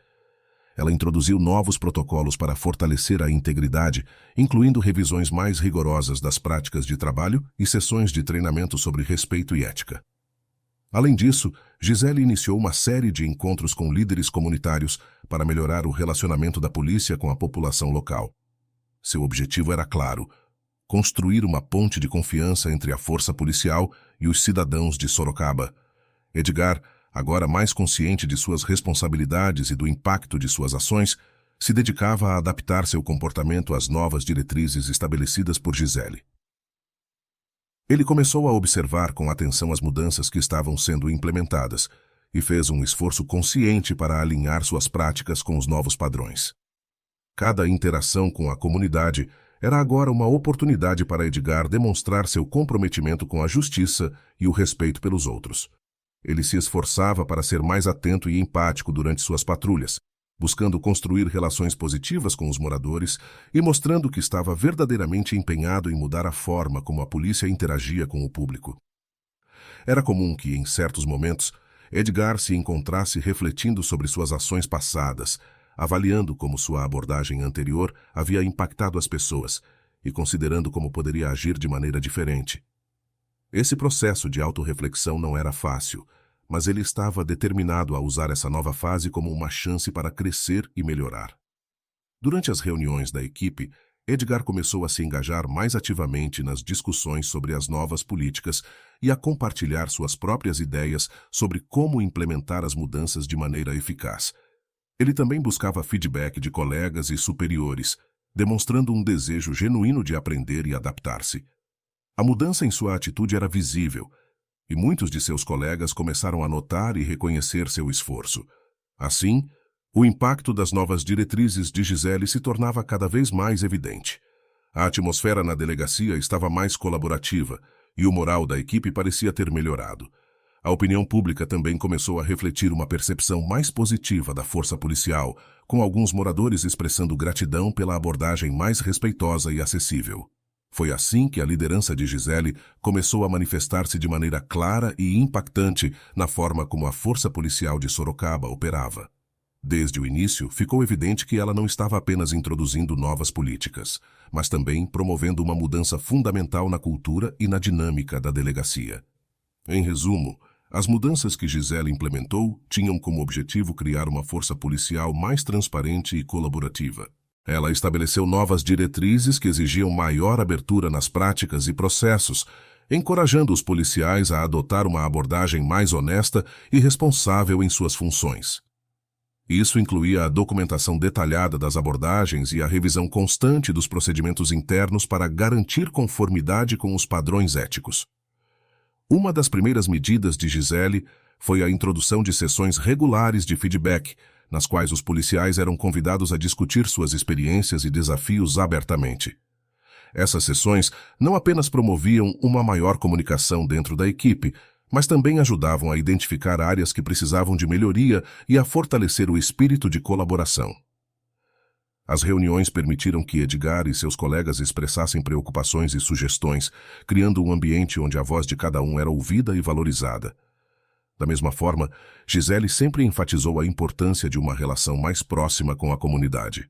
Ela introduziu novos protocolos para fortalecer a integridade, incluindo revisões mais rigorosas das práticas de trabalho e sessões de treinamento sobre respeito e ética. Além disso, Gisele iniciou uma série de encontros com líderes comunitários para melhorar o relacionamento da polícia com a população local. Seu objetivo era claro: construir uma ponte de confiança entre a força policial e os cidadãos de Sorocaba. Edgar, agora mais consciente de suas responsabilidades e do impacto de suas ações, se dedicava a adaptar seu comportamento às novas diretrizes estabelecidas por Gisele. Ele começou a observar com atenção as mudanças que estavam sendo implementadas e fez um esforço consciente para alinhar suas práticas com os novos padrões. Cada interação com a comunidade era agora uma oportunidade para Edgar demonstrar seu comprometimento com a justiça e o respeito pelos outros. Ele se esforçava para ser mais atento e empático durante suas patrulhas, buscando construir relações positivas com os moradores e mostrando que estava verdadeiramente empenhado em mudar a forma como a polícia interagia com o público. Era comum que, em certos momentos, Edgar se encontrasse refletindo sobre suas ações passadas, avaliando como sua abordagem anterior havia impactado as pessoas e considerando como poderia agir de maneira diferente. Esse processo de autorreflexão não era fácil, mas ele estava determinado a usar essa nova fase como uma chance para crescer e melhorar. Durante as reuniões da equipe, Edgar começou a se engajar mais ativamente nas discussões sobre as novas políticas e a compartilhar suas próprias ideias sobre como implementar as mudanças de maneira eficaz. Ele também buscava feedback de colegas e superiores, demonstrando um desejo genuíno de aprender e adaptar-se. A mudança em sua atitude era visível, e muitos de seus colegas começaram a notar e reconhecer seu esforço. Assim, o impacto das novas diretrizes de Gisele se tornava cada vez mais evidente. A atmosfera na delegacia estava mais colaborativa e o moral da equipe parecia ter melhorado. A opinião pública também começou a refletir uma percepção mais positiva da força policial, com alguns moradores expressando gratidão pela abordagem mais respeitosa e acessível. Foi assim que a liderança de Gisele começou a manifestar-se de maneira clara e impactante na forma como a força policial de Sorocaba operava. Desde o início, ficou evidente que ela não estava apenas introduzindo novas políticas, mas também promovendo uma mudança fundamental na cultura e na dinâmica da delegacia. Em resumo, as mudanças que Gisele implementou tinham como objetivo criar uma força policial mais transparente e colaborativa. Ela estabeleceu novas diretrizes que exigiam maior abertura nas práticas e processos, encorajando os policiais a adotar uma abordagem mais honesta e responsável em suas funções. Isso incluía a documentação detalhada das abordagens e a revisão constante dos procedimentos internos para garantir conformidade com os padrões éticos. Uma das primeiras medidas de Gisele foi a introdução de sessões regulares de feedback, nas quais os policiais eram convidados a discutir suas experiências e desafios abertamente. Essas sessões não apenas promoviam uma maior comunicação dentro da equipe, mas também ajudavam a identificar áreas que precisavam de melhoria e a fortalecer o espírito de colaboração. As reuniões permitiram que Edgar e seus colegas expressassem preocupações e sugestões, criando um ambiente onde a voz de cada um era ouvida e valorizada. Da mesma forma, Gisele sempre enfatizou a importância de uma relação mais próxima com a comunidade.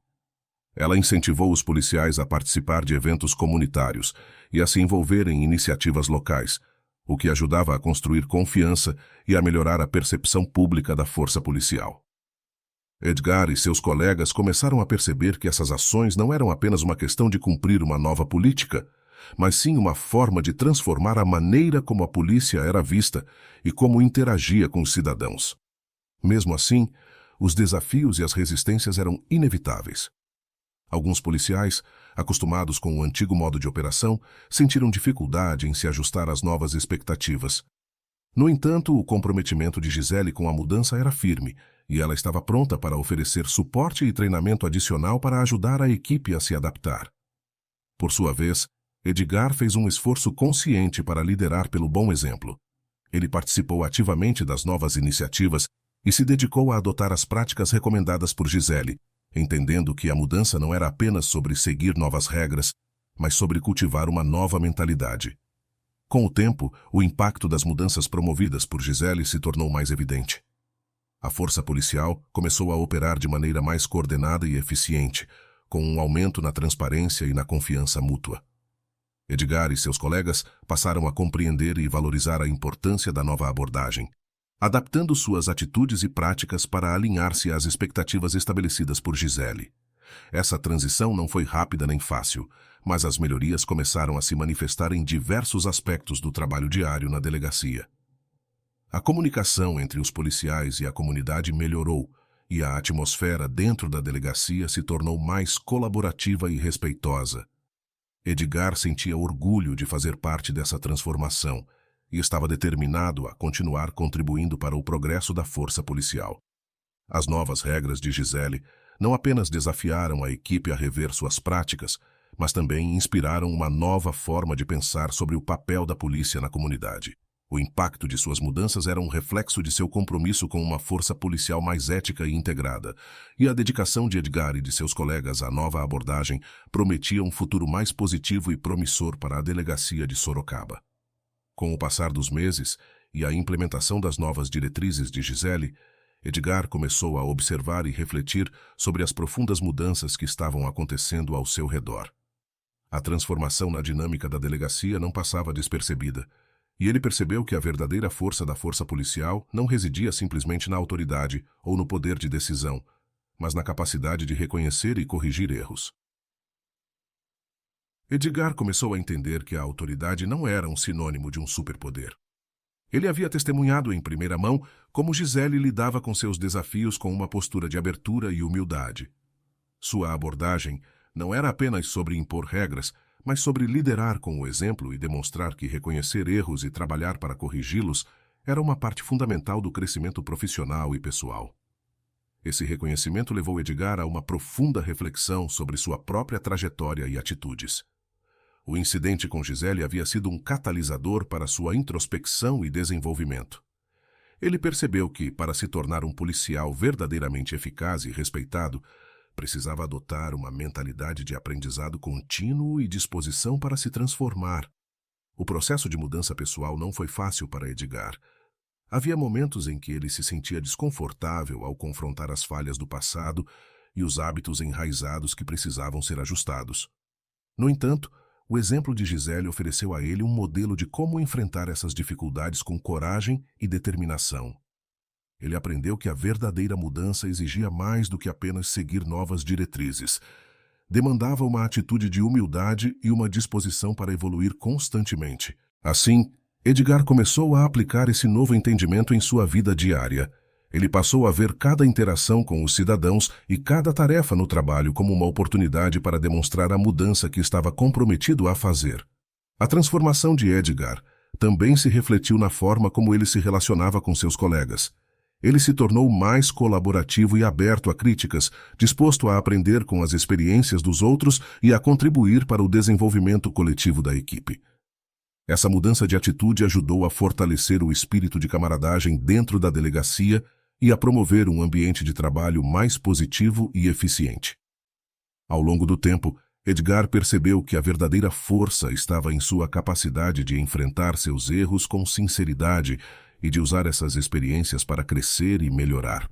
Ela incentivou os policiais a participar de eventos comunitários e a se envolver em iniciativas locais, o que ajudava a construir confiança e a melhorar a percepção pública da força policial. Edgar e seus colegas começaram a perceber que essas ações não eram apenas uma questão de cumprir uma nova política, mas sim uma forma de transformar a maneira como a polícia era vista e como interagia com os cidadãos. Mesmo assim, os desafios e as resistências eram inevitáveis. Alguns policiais, acostumados com o antigo modo de operação, sentiram dificuldade em se ajustar às novas expectativas. No entanto, o comprometimento de Gisele com a mudança era firme, e ela estava pronta para oferecer suporte e treinamento adicional para ajudar a equipe a se adaptar. Por sua vez, Edgar fez um esforço consciente para liderar pelo bom exemplo. Ele participou ativamente das novas iniciativas e se dedicou a adotar as práticas recomendadas por Gisele, entendendo que a mudança não era apenas sobre seguir novas regras, mas sobre cultivar uma nova mentalidade. Com o tempo, o impacto das mudanças promovidas por Gisele se tornou mais evidente. A força policial começou a operar de maneira mais coordenada e eficiente, com um aumento na transparência e na confiança mútua. Edgar e seus colegas passaram a compreender e valorizar a importância da nova abordagem, adaptando suas atitudes e práticas para alinhar-se às expectativas estabelecidas por Gisele. Essa transição não foi rápida nem fácil, mas as melhorias começaram a se manifestar em diversos aspectos do trabalho diário na delegacia. A comunicação entre os policiais e a comunidade melhorou, e a atmosfera dentro da delegacia se tornou mais colaborativa e respeitosa. Edgar sentia orgulho de fazer parte dessa transformação, e estava determinado a continuar contribuindo para o progresso da força policial. As novas regras de Gisele não apenas desafiaram a equipe a rever suas práticas, mas também inspiraram uma nova forma de pensar sobre o papel da polícia na comunidade. O impacto de suas mudanças era um reflexo de seu compromisso com uma força policial mais ética e integrada, e a dedicação de Edgar e de seus colegas à nova abordagem prometia um futuro mais positivo e promissor para a delegacia de Sorocaba. Com o passar dos meses e a implementação das novas diretrizes de Gisele, Edgar começou a observar e refletir sobre as profundas mudanças que estavam acontecendo ao seu redor. A transformação na dinâmica da delegacia não passava despercebida, e ele percebeu que a verdadeira força da força policial não residia simplesmente na autoridade ou no poder de decisão, mas na capacidade de reconhecer e corrigir erros. Edgar começou a entender que a autoridade não era um sinônimo de um superpoder. Ele havia testemunhado em primeira mão como Gisele lidava com seus desafios com uma postura de abertura e humildade. Sua abordagem não era apenas sobre impor regras, mas sobre liderar com o exemplo e demonstrar que reconhecer erros e trabalhar para corrigi-los era uma parte fundamental do crescimento profissional e pessoal. Esse reconhecimento levou Edgar a uma profunda reflexão sobre sua própria trajetória e atitudes. O incidente com Gisele havia sido um catalisador para sua introspecção e desenvolvimento. Ele percebeu que, para se tornar um policial verdadeiramente eficaz e respeitado, precisava adotar uma mentalidade de aprendizado contínuo e disposição para se transformar. O processo de mudança pessoal não foi fácil para Edgar. Havia momentos em que ele se sentia desconfortável ao confrontar as falhas do passado e os hábitos enraizados que precisavam ser ajustados. No entanto, o exemplo de Gisele ofereceu a ele um modelo de como enfrentar essas dificuldades com coragem e determinação. Ele aprendeu que a verdadeira mudança exigia mais do que apenas seguir novas diretrizes. Demandava uma atitude de humildade e uma disposição para evoluir constantemente. Assim, Edgar começou a aplicar esse novo entendimento em sua vida diária. Ele passou a ver cada interação com os cidadãos e cada tarefa no trabalho como uma oportunidade para demonstrar a mudança que estava comprometido a fazer. A transformação de Edgar também se refletiu na forma como ele se relacionava com seus colegas. Ele se tornou mais colaborativo e aberto a críticas, disposto a aprender com as experiências dos outros e a contribuir para o desenvolvimento coletivo da equipe. Essa mudança de atitude ajudou a fortalecer o espírito de camaradagem dentro da delegacia e a promover um ambiente de trabalho mais positivo e eficiente. Ao longo do tempo, Edgar percebeu que a verdadeira força estava em sua capacidade de enfrentar seus erros com sinceridade e de usar essas experiências para crescer e melhorar.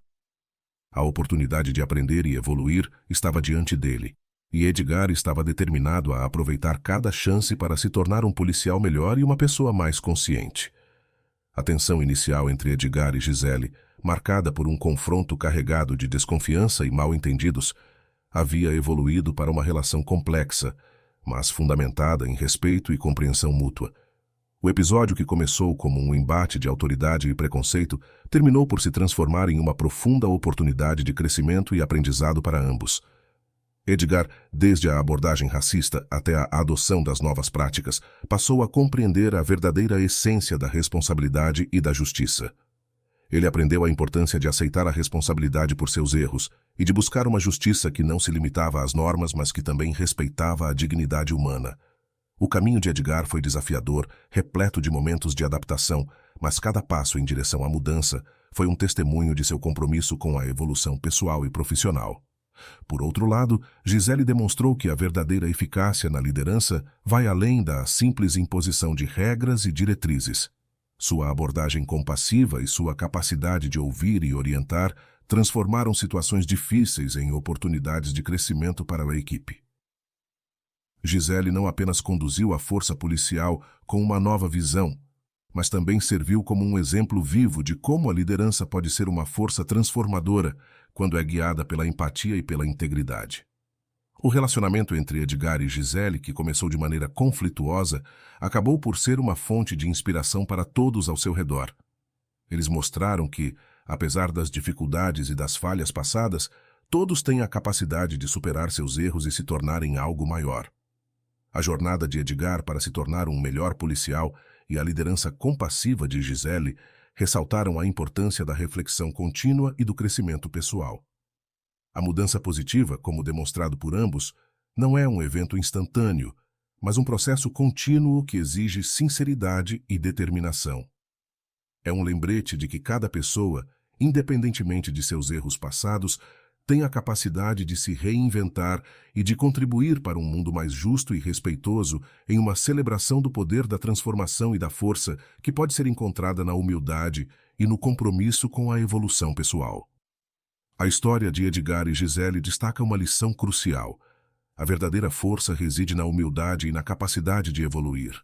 A oportunidade de aprender e evoluir estava diante dele, e Edgar estava determinado a aproveitar cada chance para se tornar um policial melhor e uma pessoa mais consciente. A tensão inicial entre Edgar e Gisele, marcada por um confronto carregado de desconfiança e mal-entendidos, havia evoluído para uma relação complexa, mas fundamentada em respeito e compreensão mútua. O episódio, que começou como um embate de autoridade e preconceito, terminou por se transformar em uma profunda oportunidade de crescimento e aprendizado para ambos. Edgar, desde a abordagem racista até a adoção das novas práticas, passou a compreender a verdadeira essência da responsabilidade e da justiça. Ele aprendeu a importância de aceitar a responsabilidade por seus erros e de buscar uma justiça que não se limitava às normas, mas que também respeitava a dignidade humana. O caminho de Edgar foi desafiador, repleto de momentos de adaptação, mas cada passo em direção à mudança foi um testemunho de seu compromisso com a evolução pessoal e profissional. Por outro lado, Gisele demonstrou que a verdadeira eficácia na liderança vai além da simples imposição de regras e diretrizes. Sua abordagem compassiva e sua capacidade de ouvir e orientar transformaram situações difíceis em oportunidades de crescimento para a equipe. Gisele não apenas conduziu a força policial com uma nova visão, mas também serviu como um exemplo vivo de como a liderança pode ser uma força transformadora quando é guiada pela empatia e pela integridade. O relacionamento entre Edgar e Gisele, que começou de maneira conflituosa, acabou por ser uma fonte de inspiração para todos ao seu redor. Eles mostraram que, apesar das dificuldades e das falhas passadas, todos têm a capacidade de superar seus erros e se tornarem algo maior. A jornada de Edgar para se tornar um melhor policial e a liderança compassiva de Gisele ressaltaram a importância da reflexão contínua e do crescimento pessoal. A mudança positiva, como demonstrado por ambos, não é um evento instantâneo, mas um processo contínuo que exige sinceridade e determinação. É um lembrete de que cada pessoa, independentemente de seus erros passados, tem a capacidade de se reinventar e de contribuir para um mundo mais justo e respeitoso, em uma celebração do poder da transformação e da força que pode ser encontrada na humildade e no compromisso com a evolução pessoal. A história de Edgar e Gisele destaca uma lição crucial. A verdadeira força reside na humildade e na capacidade de evoluir.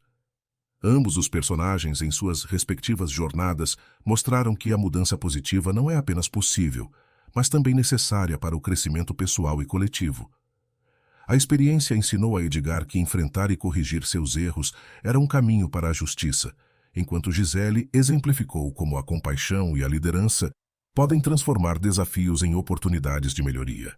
Ambos os personagens, em suas respectivas jornadas, mostraram que a mudança positiva não é apenas possível, mas também necessária para o crescimento pessoal e coletivo. A experiência ensinou a Edgar que enfrentar e corrigir seus erros era um caminho para a justiça, enquanto Gisele exemplificou como a compaixão e a liderança podem transformar desafios em oportunidades de melhoria.